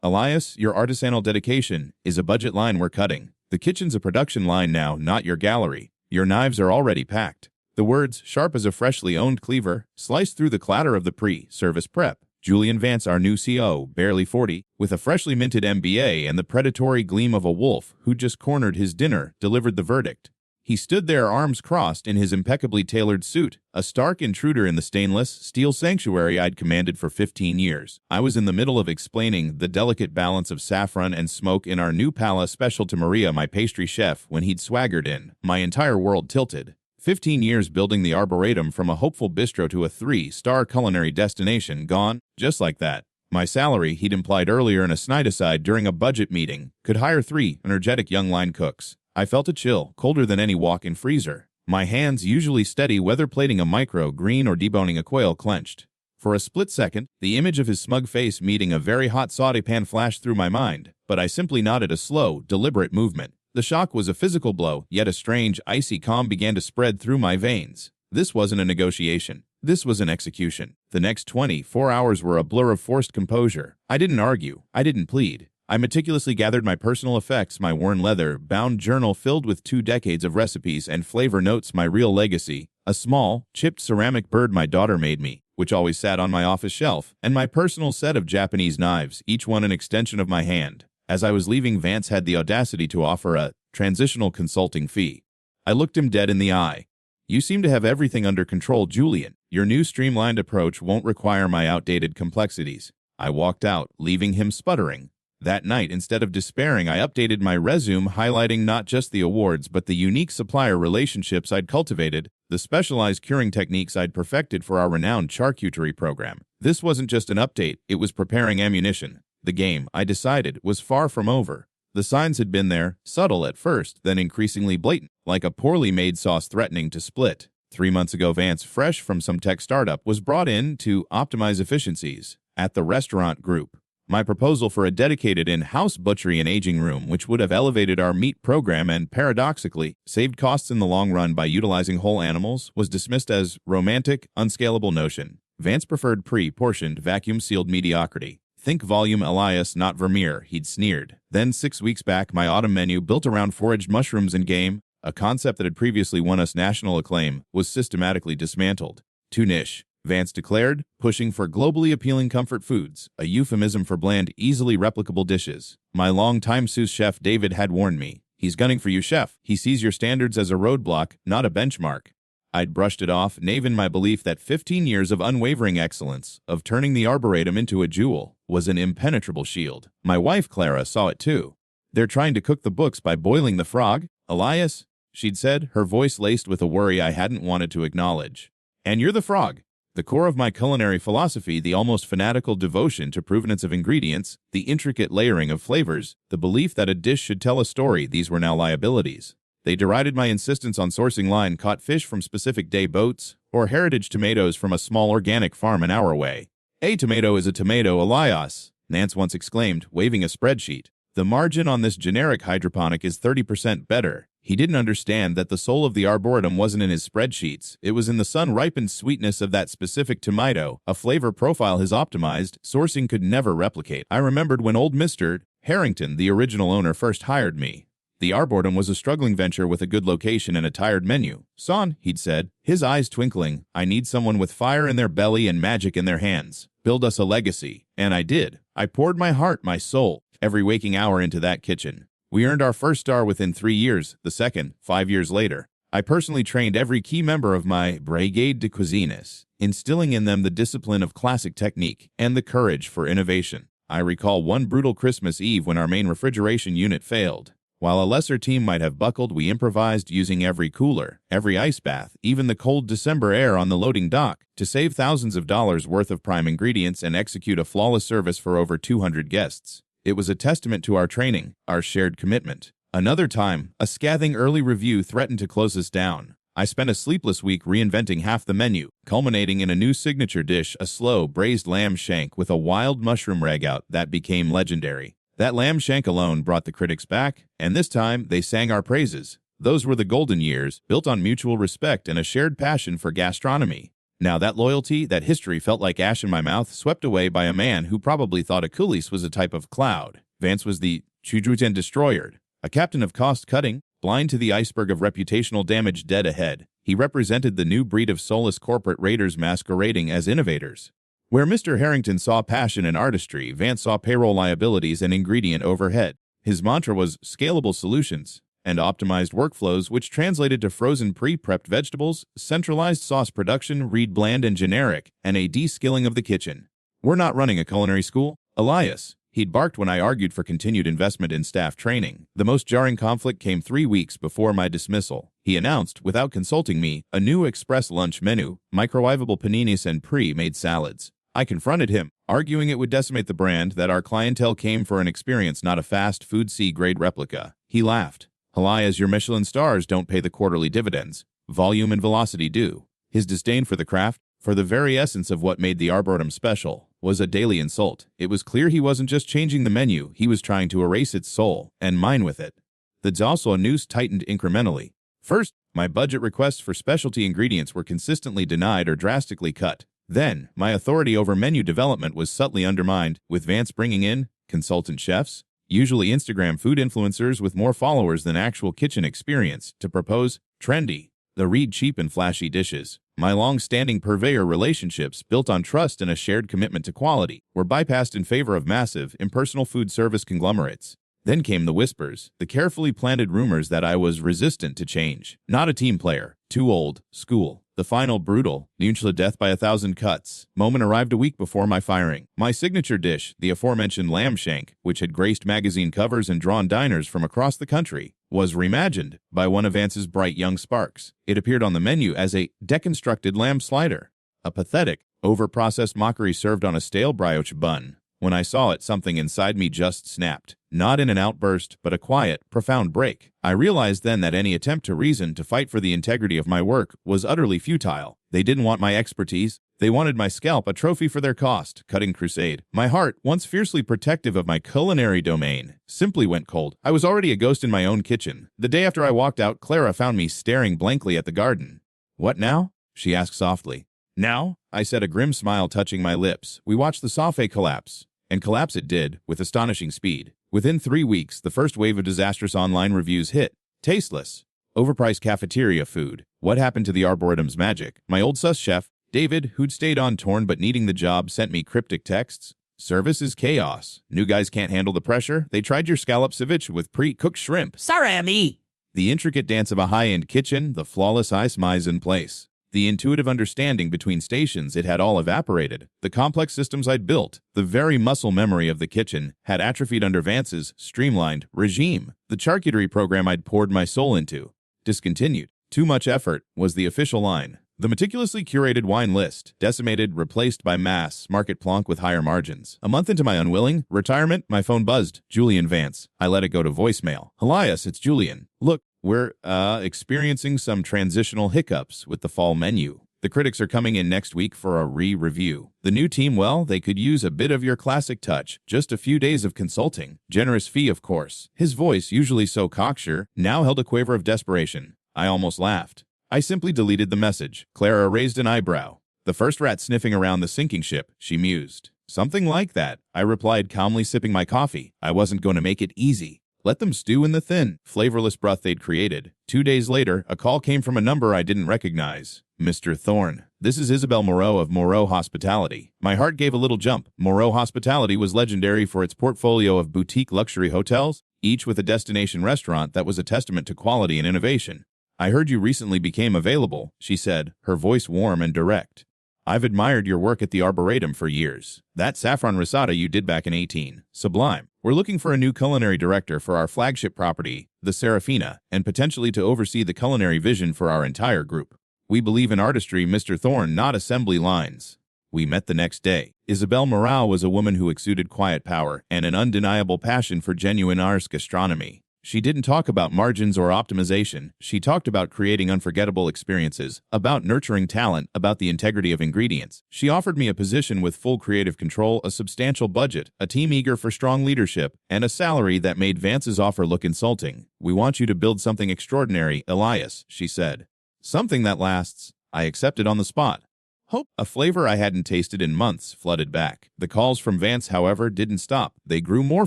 Elias, your artisanal dedication is a budget line we're cutting. The kitchen's a production line now, not your gallery. Your knives are already packed." The words, sharp as a freshly owned cleaver, sliced through the clatter of the pre-service prep. Julian Vance, our new CO, barely 40, with a freshly minted MBA and the predatory gleam of a wolf who'd just cornered his dinner, delivered the verdict. He stood there, arms crossed, in his impeccably tailored suit, a stark intruder in the stainless steel sanctuary I'd commanded for 15 years. I was in the middle of explaining the delicate balance of saffron and smoke in our new pala special to Maria, my pastry chef, when he'd swaggered in. My entire world tilted. 15 years building the Arboretum from a hopeful bistro to a 3-star culinary destination, gone, just like that. My salary, he'd implied earlier in a snide aside during a budget meeting, could hire 3 energetic young line cooks. I felt a chill, colder than any walk-in freezer. My hands, usually steady whether plating a micro, green, or deboning a quail, clenched. For a split second, the image of his smug face meeting a very hot saute pan flashed through my mind, but I simply nodded, a slow, deliberate movement. The shock was a physical blow, yet a strange, icy calm began to spread through my veins. This wasn't a negotiation. This was an execution. The next 24 hours were a blur of forced composure. I didn't argue. I didn't plead. I meticulously gathered my personal effects, my worn leather-bound journal filled with 2 decades of recipes and flavor notes, my real legacy, a small, chipped ceramic bird my daughter made me, which always sat on my office shelf, and my personal set of Japanese knives, each one an extension of my hand. As I was leaving, Vance had the audacity to offer a transitional consulting fee. I looked him dead in the eye. "You seem to have everything under control, Julian. Your new streamlined approach won't require my outdated complexities." I walked out, leaving him sputtering. That night, instead of despairing, I updated my resume, highlighting not just the awards but the unique supplier relationships I'd cultivated, the specialized curing techniques I'd perfected for our renowned charcuterie program. This wasn't just an update, it was preparing ammunition. The game, I decided, was far from over. The signs had been there, subtle at first, then increasingly blatant, like a poorly made sauce threatening to split. 3 months ago, Vance, fresh from some tech startup, was brought in to optimize efficiencies at the restaurant group. My proposal for a dedicated in-house butchery and aging room, which would have elevated our meat program and, paradoxically, saved costs in the long run by utilizing whole animals, was dismissed as romantic, unscalable notion. Vance preferred pre-portioned, vacuum-sealed mediocrity. "Think volume, Elias, not Vermeer," he'd sneered. Then 6 weeks back, my autumn menu, built around foraged mushrooms and game, a concept that had previously won us national acclaim, was systematically dismantled. "Too niche," Vance declared, pushing for globally appealing comfort foods, a euphemism for bland, easily replicable dishes. My longtime sous chef David had warned me. "He's gunning for you, chef. He sees your standards as a roadblock, not a benchmark." I'd brushed it off, naive in my belief that 15 years of unwavering excellence, of turning the Arboretum into a jewel, was an impenetrable shield. My wife, Clara, saw it too. "They're trying to cook the books by boiling the frog, Elias," she'd said, her voice laced with a worry I hadn't wanted to acknowledge. "And you're the frog." The core of my culinary philosophy, the almost fanatical devotion to provenance of ingredients, the intricate layering of flavors, the belief that a dish should tell a story, these were now liabilities. They derided my insistence on sourcing line-caught fish from specific day boats, or heritage tomatoes from a small organic farm an hour away. "A tomato is a tomato, Elias," Nance once exclaimed, waving a spreadsheet. "The margin on this generic hydroponic is 30% better." He didn't understand that the soul of the Arboretum wasn't in his spreadsheets. It was in the sun-ripened sweetness of that specific tomato, a flavor profile his optimized sourcing could never replicate. I remembered when old Mr. Harrington, the original owner, first hired me. The Arboretum was a struggling venture with a good location and a tired menu. "Son," he'd said, his eyes twinkling, "I need someone with fire in their belly and magic in their hands. Build us a legacy." And I did. I poured my heart, my soul, every waking hour into that kitchen. We earned our first star within 3 years, the second, 5 years later. I personally trained every key member of my Brigade de Cuisines, instilling in them the discipline of classic technique and the courage for innovation. I recall one brutal Christmas Eve when our main refrigeration unit failed. While a lesser team might have buckled, we improvised, using every cooler, every ice bath, even the cold December air on the loading dock, to save thousands of dollars worth of prime ingredients and execute a flawless service for over 200 guests. It was a testament to our training, our shared commitment. Another time, a scathing early review threatened to close us down. I spent a sleepless week reinventing half the menu, culminating in a new signature dish, a slow, braised lamb shank with a wild mushroom ragout that became legendary. That lamb shank alone brought the critics back, and this time they sang our praises. Those were the golden years, built on mutual respect and a shared passion for gastronomy. Now that loyalty, that history felt like ash in my mouth, swept away by a man who probably thought a coulis was a type of cloud. Vance was the Chudruten destroyer, a captain of cost-cutting, blind to the iceberg of reputational damage dead ahead. He represented the new breed of soulless corporate raiders masquerading as innovators. Where Mr. Harrington saw passion and artistry, Vance saw payroll liabilities and ingredient overhead. His mantra was scalable solutions and optimized workflows, which translated to frozen pre-prepped vegetables, centralized sauce production, read bland and generic, and a de-skilling of the kitchen. We're not running a culinary school, Elias. He'd barked when I argued for continued investment in staff training. The most jarring conflict came 3 weeks before my dismissal. He announced, without consulting me, a new express lunch menu, microwavable paninis and pre-made salads. I confronted him, arguing it would decimate the brand, that our clientele came for an experience, not a fast food C-grade replica. He laughed. Elias, your Michelin stars don't pay the quarterly dividends. Volume and velocity do. His disdain for the craft, for the very essence of what made the Arboretum special, was a daily insult. It was clear he wasn't just changing the menu, he was trying to erase its soul, and mine with it. The Zosso noose tightened incrementally. First, my budget requests for specialty ingredients were consistently denied or drastically cut. Then, my authority over menu development was subtly undermined, with Vance bringing in consultant chefs, usually Instagram food influencers with more followers than actual kitchen experience, to propose trendy, the read cheap and flashy dishes. My long-standing purveyor relationships, built on trust and a shared commitment to quality, were bypassed in favor of massive, impersonal food service conglomerates. Then came the whispers, the carefully planted rumors that I was resistant to change, not a team player, too old, school. The final brutal, Nunchla death by 1,000 cuts, moment arrived a week before my firing. My signature dish, the aforementioned lamb shank, which had graced magazine covers and drawn diners from across the country, was reimagined by one of Vance's bright young sparks. It appeared on the menu as a deconstructed lamb slider, a pathetic, over-processed mockery served on a stale brioche bun. When I saw it, something inside me just snapped. Not in an outburst, but a quiet, profound break. I realized then that any attempt to reason, to fight for the integrity of my work, was utterly futile. They didn't want my expertise. They wanted my scalp, a trophy for their cost-cutting crusade. My heart, once fiercely protective of my culinary domain, simply went cold. I was already a ghost in my own kitchen. The day after I walked out, Clara found me staring blankly at the garden. "What now?" she asked softly. "Now?" I said, a grim smile touching my lips. We watched the sauté collapse. And collapse it did, with astonishing speed. Within 3 weeks, the first wave of disastrous online reviews hit. Tasteless. Overpriced cafeteria food. What happened to the Arboretum's magic? My old sus chef, David, who'd stayed on torn but needing the job, sent me cryptic texts. Service is chaos. New guys can't handle the pressure. They tried your scallop ceviche with pre-cooked shrimp. Sarami! The intricate dance of a high-end kitchen, the flawless ice mise in place. The intuitive understanding between stations, it had all evaporated. The complex systems I'd built, the very muscle memory of the kitchen, had atrophied under Vance's streamlined regime. The charcuterie program I'd poured my soul into, discontinued. Too much effort, was the official line. The meticulously curated wine list, decimated, replaced by mass market plonk with higher margins. A month into my unwilling retirement, my phone buzzed. Julian Vance. I let it go to voicemail. Elias, it's Julian. Look, we're experiencing some transitional hiccups with the fall menu. The critics are coming in next week for a re-review. The new team, well, they could use a bit of your classic touch. Just a few days of consulting. Generous fee, of course. His voice, usually so cocksure, now held a quaver of desperation. I almost laughed. I simply deleted the message. Clara raised an eyebrow. The first rat sniffing around the sinking ship, she mused. Something like that, I replied, calmly sipping my coffee. I wasn't going to make it easy. Let them stew in the thin, flavorless broth they'd created. 2 days later, a call came from a number I didn't recognize. Mr. Thorne. This is Isabel Moreau of Moreau Hospitality. My heart gave a little jump. Moreau Hospitality was legendary for its portfolio of boutique luxury hotels, each with a destination restaurant that was a testament to quality and innovation. I heard you recently became available, she said, her voice warm and direct. I've admired your work at the Arboretum for years. That saffron risotto you did back in 18. Sublime. We're looking for a new culinary director for our flagship property, the Serafina, and potentially to oversee the culinary vision for our entire group. We believe in artistry, Mr. Thorne, not assembly lines. We met the next day. Isabel Moreau was a woman who exuded quiet power and an undeniable passion for genuine ars gastronomy. She didn't talk about margins or optimization. She talked about creating unforgettable experiences, about nurturing talent, about the integrity of ingredients. She offered me a position with full creative control, a substantial budget, a team eager for strong leadership, and a salary that made Vance's offer look insulting. We want you to build something extraordinary, Elias, she said. Something that lasts. I accepted on the spot. Hope, a flavor I hadn't tasted in months, flooded back. The calls from Vance, however, didn't stop. They grew more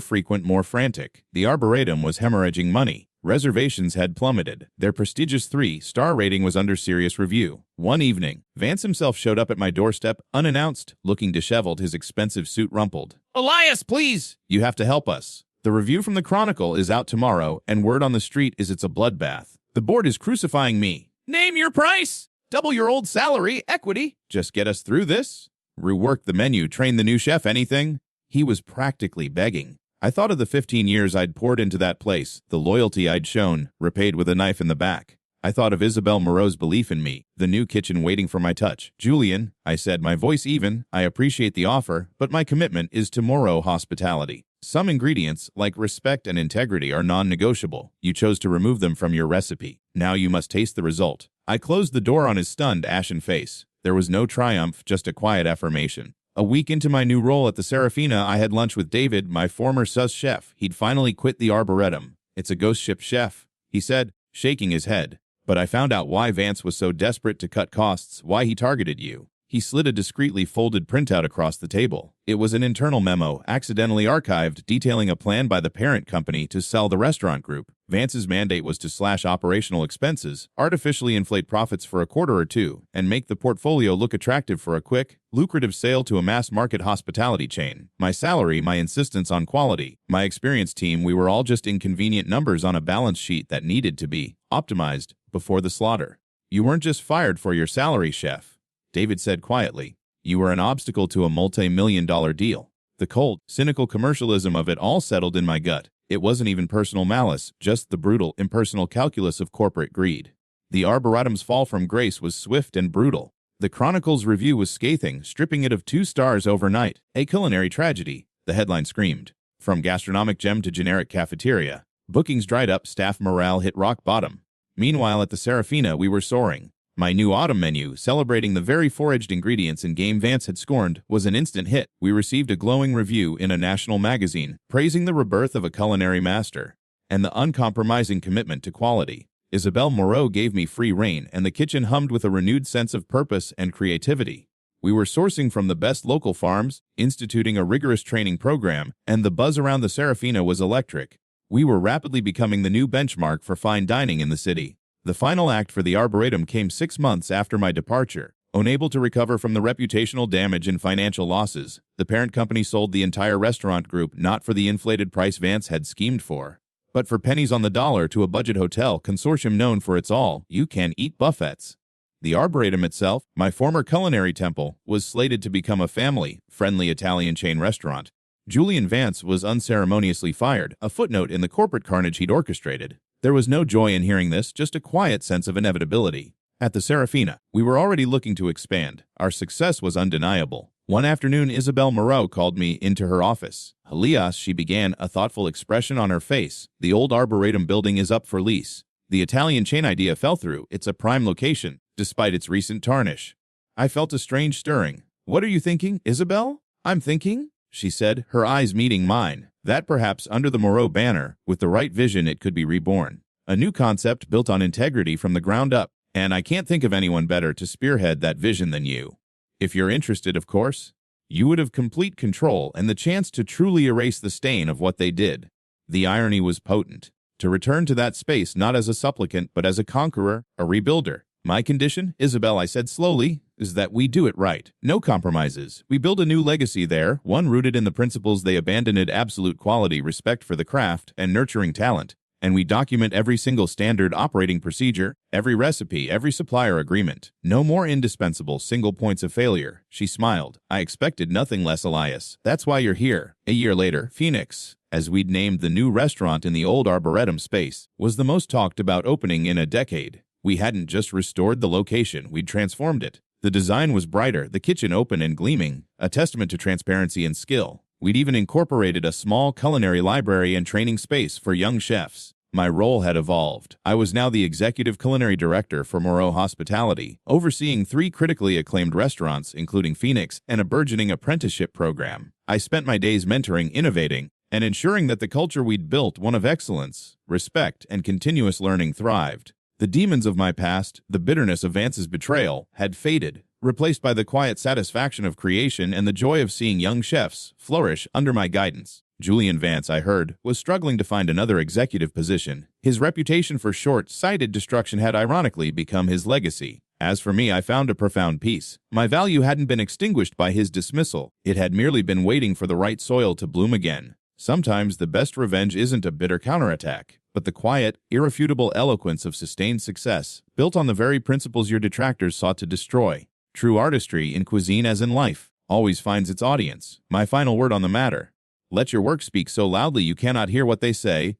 frequent, more frantic. The Arboretum was hemorrhaging money. Reservations had plummeted. Their prestigious 3-star rating was under serious review. One evening, Vance himself showed up at my doorstep, unannounced, looking disheveled, his expensive suit rumpled. "Elias, please! You have to help us. The review from the Chronicle is out tomorrow, and word on the street is it's a bloodbath. The board is crucifying me. Name your price! Double your old salary, equity. Just get us through this. Rework the menu, train the new chef, anything." He was practically begging. I thought of the 15 years I'd poured into that place, the loyalty I'd shown, repaid with a knife in the back. I thought of Isabel Moreau's belief in me, the new kitchen waiting for my touch. "Julian," I said, my voice even, "I appreciate the offer, but my commitment is to Moreau hospitality. Some ingredients, like respect and integrity, are non-negotiable. You chose to remove them from your recipe. Now you must taste the result." I closed the door on his stunned, ashen face. There was no triumph, just a quiet affirmation. A week into my new role at the Serafina, I had lunch with David, my former sus chef. He'd finally quit the Arboretum. "It's a ghost ship, chef," he said, shaking his head. "But I found out why Vance was so desperate to cut costs, why he targeted you." He slid a discreetly folded printout across the table. It was an internal memo, accidentally archived, detailing a plan by the parent company to sell the restaurant group. Vance's mandate was to slash operational expenses, artificially inflate profits for a quarter or two, and make the portfolio look attractive for a quick, lucrative sale to a mass-market hospitality chain. My salary, my insistence on quality, my experienced team, we were all just inconvenient numbers on a balance sheet that needed to be optimized before the slaughter. "You weren't just fired for your salary, chef," David said quietly. "You were an obstacle to a multi-million-dollar deal." The cold, cynical commercialism of it all settled in my gut. It wasn't even personal malice, just the brutal, impersonal calculus of corporate greed. The Arboretum's fall from grace was swift and brutal. The Chronicle's review was scathing, stripping it of 2 stars overnight. "A culinary tragedy," the headline screamed. From gastronomic gem to generic cafeteria. Bookings dried up, staff morale hit rock bottom. Meanwhile, at the Serafina, we were soaring. My new autumn menu, celebrating the very foraged ingredients in game Vance had scorned, was an instant hit. We received a glowing review in a national magazine, praising the rebirth of a culinary master and the uncompromising commitment to quality. Isabel Moreau gave me free rein, and the kitchen hummed with a renewed sense of purpose and creativity. We were sourcing from the best local farms, instituting a rigorous training program, and the buzz around the Serafina was electric. We were rapidly becoming the new benchmark for fine dining in the city. The final act for the Arboretum came 6 months after my departure. Unable to recover from the reputational damage and financial losses, the parent company sold the entire restaurant group, not for the inflated price Vance had schemed for, but for pennies on the dollar, to a budget hotel consortium known for its all-you-can-eat buffets. The Arboretum itself, my former culinary temple, was slated to become a family-friendly Italian chain restaurant. Julian Vance was unceremoniously fired, a footnote in the corporate carnage he'd orchestrated. There was no joy in hearing this, just a quiet sense of inevitability. At the Serafina, we were already looking to expand. Our success was undeniable. One afternoon, Isabel Moreau called me into her office. "Elias," she began, a thoughtful expression on her face, "the old Arboretum building is up for lease. The Italian chain idea fell through. It's a prime location, despite its recent tarnish." I felt a strange stirring. "What are you thinking, Isabel?" "I'm thinking," she said, her eyes meeting mine, "that perhaps under the Moreau banner, with the right vision, it could be reborn. A new concept built on integrity from the ground up, and I can't think of anyone better to spearhead that vision than you. If you're interested, of course. You would have complete control and the chance to truly erase the stain of what they did." The irony was potent. To return to that space not as a supplicant, but as a conqueror, a rebuilder. "My condition, Isabel," I said slowly, "is that we do it right. No compromises. We build a new legacy there, one rooted in the principles they abandoned: absolute quality, respect for the craft, and nurturing talent. And we document every single standard operating procedure, every recipe, every supplier agreement. No more indispensable single points of failure." She smiled. "I expected nothing less, Elias. That's why you're here." A year later, Phoenix, as we'd named the new restaurant in the old Arboretum space, was the most talked about opening in a decade. We hadn't just restored the location, we'd transformed it. The design was brighter, the kitchen open and gleaming, a testament to transparency and skill. We'd even incorporated a small culinary library and training space for young chefs. My role had evolved. I was now the executive culinary director for Moreau Hospitality, overseeing 3 critically acclaimed restaurants, including Phoenix, and a burgeoning apprenticeship program. I spent my days mentoring, innovating, and ensuring that the culture we'd built, one of excellence, respect, and continuous learning, thrived. The demons of my past, the bitterness of Vance's betrayal, had faded. replaced by the quiet satisfaction of creation and the joy of seeing young chefs flourish under my guidance. Julian Vance, I heard, was struggling to find another executive position. His reputation for short-sighted destruction had ironically become his legacy. As for me, I found a profound peace. My value hadn't been extinguished by his dismissal. It had merely been waiting for the right soil to bloom again. Sometimes the best revenge isn't a bitter counterattack, but the quiet, irrefutable eloquence of sustained success, built on the very principles your detractors sought to destroy. True artistry, in cuisine as in life, always finds its audience. My final word on the matter: let your work speak so loudly you cannot hear what they say.